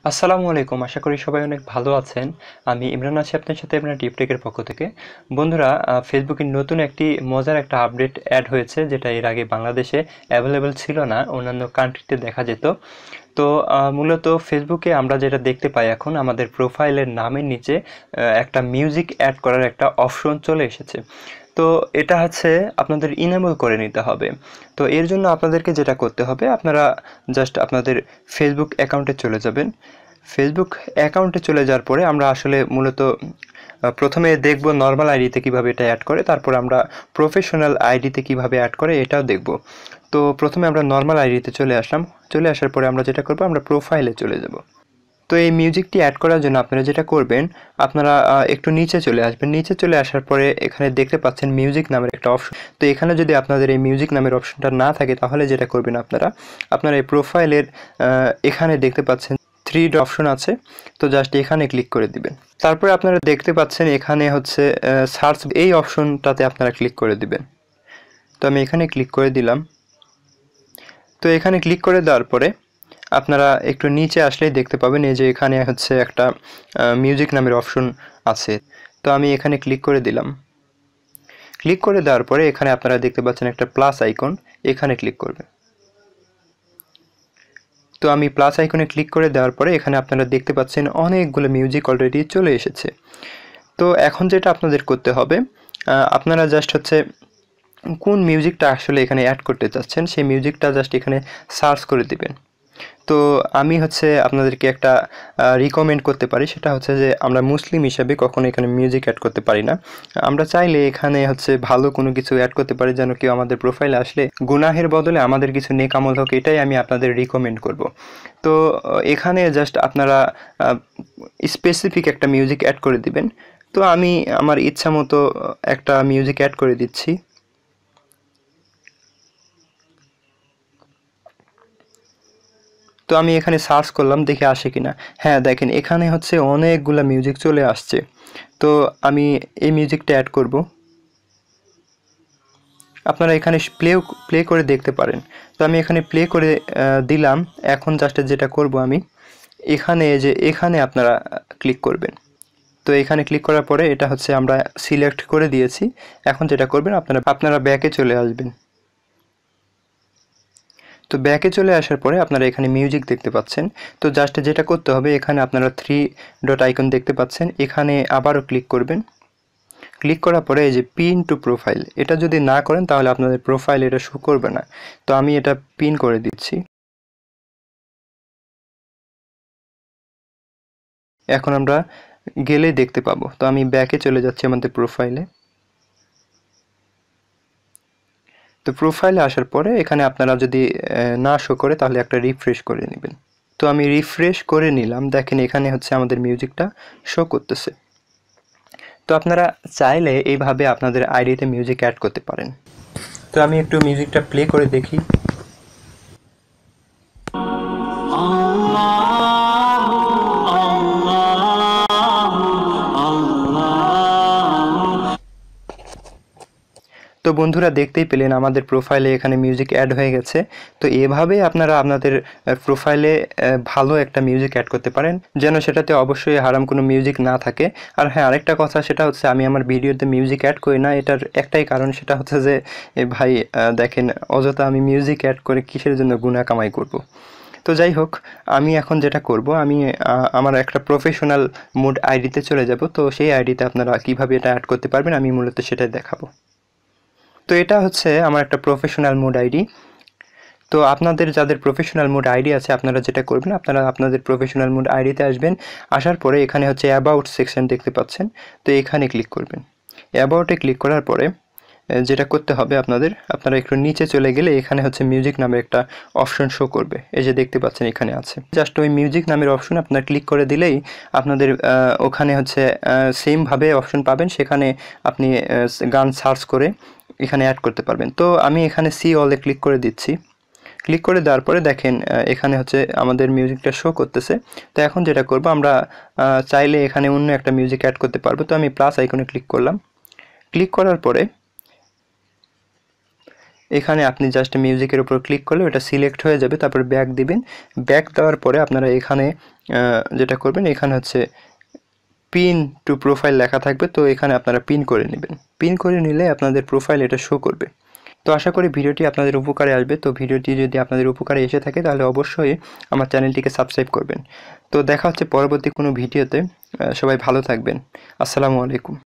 আসসালামু আলাইকুম। আশা করি সবাই অনেক ভালো আছেন। আমি ইমরান আছি আপনার সাথে আপনার টিউবটেকের পক্ষ থেকে। বন্ধুরা, ফেসবুকে নতুন একটি মজার একটা আপডেট অ্যাড হয়েছে, যেটা এর আগে বাংলাদেশে অ্যাভেলেবল ছিল না, অন্যান্য কান্ট্রিতে দেখা যেত। তো মূলত ফেসবুকে আমরা যেটা দেখতে পাই এখন, আমাদের প্রোফাইলের নামের নিচে একটা মিউজিক অ্যাড করার একটা অপশন চলে এসেছে। তো এটা হচ্ছে আপনাদের ইনেবল করে নিতে হবে। তো এর জন্য আপনাদেরকে যেটা করতে হবে, আপনারা জাস্ট আপনাদের ফেসবুক অ্যাকাউন্টে চলে যাবেন। ফেসবুক অ্যাকাউন্টে চলে যাওয়ার পরে আমরা আসলে মূলত প্রথমে দেখব নর্মাল আইডিতে কীভাবে এটা অ্যাড করে, তারপর আমরা প্রফেশনাল আইডিতে কীভাবে অ্যাড করে এটাও দেখব। তো প্রথমে আমরা নর্মাল আইডিতে চলে আসলাম। চলে আসার পরে আমরা যেটা করব, আমরা প্রোফাইলে চলে যাব। তো এই মিউজিকটি অ্যাড করার জন্য আপনারা যেটা করবেন, আপনারা একটু নিচে চলে আসবেন। নিচে চলে আসার পরে এখানে দেখতে পাচ্ছেন মিউজিক নামের একটা অপশন। তো এখানে যদি আপনাদের এই মিউজিক নামের অপশনটা না থাকে, তাহলে যেটা করবেন আপনারা এই প্রোফাইলের এখানে দেখতে পাচ্ছেন 3 অপশন আছে। তো জাস্ট এখানে ক্লিক করে দিবেন। তারপরে আপনারা দেখতে পাচ্ছেন এখানে হচ্ছে সার্চ, এই অপশনটাতে আপনারা ক্লিক করে দিবেন। তো আমি এখানে ক্লিক করে দিলাম। তো এখানে ক্লিক করে দেওয়ার পরে আপনারা একটু নিচে আসলেই দেখতে পাবেন এই যে এখানে হচ্ছে একটা মিউজিক নামের অপশন আছে। তো আমি এখানে ক্লিক করে দিলাম। ক্লিক করে দেওয়ার পরে এখানে আপনারা দেখতে পাচ্ছেন একটা প্লাস আইকন, এখানে ক্লিক করবেন। তো আমি প্লাস আইকনে ক্লিক করে দেওয়ার পরে এখানে আপনারা দেখতে পাচ্ছেন অনেকগুলো মিউজিক অলরেডি চলে এসেছে। তো এখন যেটা আপনাদের করতে হবে, আপনারা জাস্ট হচ্ছে কোন মিউজিকটা আসলে এখানে অ্যাড করতে চাচ্ছেন, সেই মিউজিকটা জাস্ট এখানে সার্চ করে দিবেন। তো আমি হচ্ছে আপনাদেরকে একটা রিকমেন্ড করতে পারি, সেটা হচ্ছে যে আমরা মুসলিম হিসাবে কখনো এখানে মিউজিক অ্যাড করতে পারি না। আমরা চাইলে এখানে হচ্ছে ভালো কোনো কিছু অ্যাড করতে পারি, যেন কেউ আমাদের প্রোফাইলে আসলে গুনাহের বদলে আমাদের কিছু নেক আমল হোক, এটাই আমি আপনাদের রিকমেন্ড করব। তো এখানে জাস্ট আপনারা স্পেসিফিক একটা মিউজিক অ্যাড করে দিবেন। তো আমি আমার ইচ্ছা মতো একটা মিউজিক অ্যাড করে দিচ্ছি। তো আমি এখানে সার্চ করলাম, দেখে আসে কিনা। হ্যাঁ, দেখেন এখানে হচ্ছে অনেকগুলা মিউজিক চলে আসছে। তো আমি এই মিউজিকটা অ্যাড করব। আপনারা এখানে প্লে করে দেখতে পারেন। তো আমি এখানে প্লে করে দিলাম। এখন জাস্ট যেটা করব, আমি এখানে আপনারা ক্লিক করবেন। তো এখানে ক্লিক করার পরে এটা হচ্ছে আমরা সিলেক্ট করে দিয়েছি। এখন যেটা করবেন, আপনারা ব্যাকে চলে আসবেন। তো ব্যাকে চলে আসার পরে আপনারা এখানে মিউজিক দেখতে পাচ্ছেন। তো জাস্ট যেটা করতে হবে, এখানে আপনারা 3 ডট আইকন দেখতে পাচ্ছেন, এখানে আবারও ক্লিক করবেন। ক্লিক করার পরে এই যে পিন টু প্রোফাইল, এটা যদি না করেন তাহলে আপনাদের প্রোফাইল এটা শো করবে না। তো আমি এটা পিন করে দিচ্ছি। এখন আমরা গেলেই দেখতে পাবো। তো আমি ব্যাকে চলে যাচ্ছি আমাদের প্রোফাইলে। তো প্রোফাইলে আসার পরে এখানে আপনারা যদি না শো করে, তাহলে একটা রিফ্রেশ করে নেবেন। তো আমি রিফ্রেশ করে নিলাম। দেখেন এখানে হচ্ছে আমাদের মিউজিকটা শো করতেছে। তো আপনারা চাইলে এইভাবে আপনাদের আইডিতে মিউজিক অ্যাড করতে পারেন। তো আমি একটু মিউজিকটা প্লে করে দেখি। তো বন্ধুরা, দেখতেই পেলেন আমাদের প্রোফাইলে এখানে মিউজিক অ্যাড হয়ে গেছে। তো এভাবে আপনারা আপনাদের প্রোফাইলে ভালো একটা মিউজিক অ্যাড করতে পারেন, যেন সেটাতে অবশ্যই হারাম কোনো মিউজিক না থাকে। আর হ্যাঁ, আরেকটা কথা, সেটা হচ্ছে আমি আমার ভিডিওতে মিউজিক অ্যাড করি না, এটার একটাই কারণ, সেটা হচ্ছে যে ভাই দেখেন, অযথা আমি মিউজিক অ্যাড করে কিসের জন্য গুনাহ কামাই করব। তো যাই হোক, আমি এখন যেটা করব, আমি আমার একটা প্রফেশনাল মোড আইডিতে চলে যাব। তো সেই আইডিতে আপনারা কিভাবে এটা অ্যাড করতে পারবেন, আমি মূলত সেটাই দেখাবো। তো এটা হচ্ছে আমার একটা প্রফেশনাল মোড আইডি। তো আপনাদের যাদের প্রফেশনাল মোড আইডি আছে, আপনারা যেটা করবেন, আপনারা আপনাদের প্রফেশনাল মোড আইডিতে আসবেন। আসার পরে এখানে হচ্ছে অ্যাবাউট সেকশন দেখতে পাচ্ছেন। তো এখানে ক্লিক করবেন। অ্যাবাউটে ক্লিক করার পরে যেটা করতে হবে, আপনারা একটু নিচে চলে গেলে এখানে হচ্ছে মিউজিক নামের একটা অপশন শো করবে। এই যে দেখতে পাচ্ছেন এখানে আছে। জাস্ট ওই মিউজিক নামের অপশন আপনারা ক্লিক করে দিলেই আপনাদের ওখানে হচ্ছে সেমভাবে অপশন পাবেন। সেখানে আপনি গান সার্চ করে এখানে অ্যাড করতে পারবেন। তো আমি এখানে সি অলে ক্লিক করে দিচ্ছি। ক্লিক করে দেওয়ার পরে দেখেন এখানে হচ্ছে আমাদের মিউজিকটা শো করতেছে। তো এখন যেটা করব, আমরা চাইলে এখানে অন্য একটা মিউজিক অ্যাড করতে পারবো। তো আমি প্লাস আইকনে ক্লিক করলাম। ক্লিক করার পরে এখানে আপনি জাস্ট মিউজিকের উপর ক্লিক করলে ওটা সিলেক্ট হয়ে যাবে, তারপর ব্যাক দিবেন। ব্যাক দেওয়ার পরে আপনারা এখানে যেটা করবেন, এখানে হচ্ছে পিন টু প্রোফাইল লেখা থাকবে, তো এখানে আপনারা পিন করে নেবেন। পিন করে নিলে আপনাদের প্রোফাইল এটা শো করবে। তো আশা করি ভিডিওটি আপনাদের উপকারে আসবে। তো ভিডিওটি যদি আপনাদের উপকারে এসে থাকে তাহলে অবশ্যই আমার চ্যানেলটিকে সাবস্ক্রাইব করবেন। তো দেখা হচ্ছে পরবর্তী কোনো ভিডিওতে। সবাই ভালো থাকবেন। আসসালামু আলাইকুম।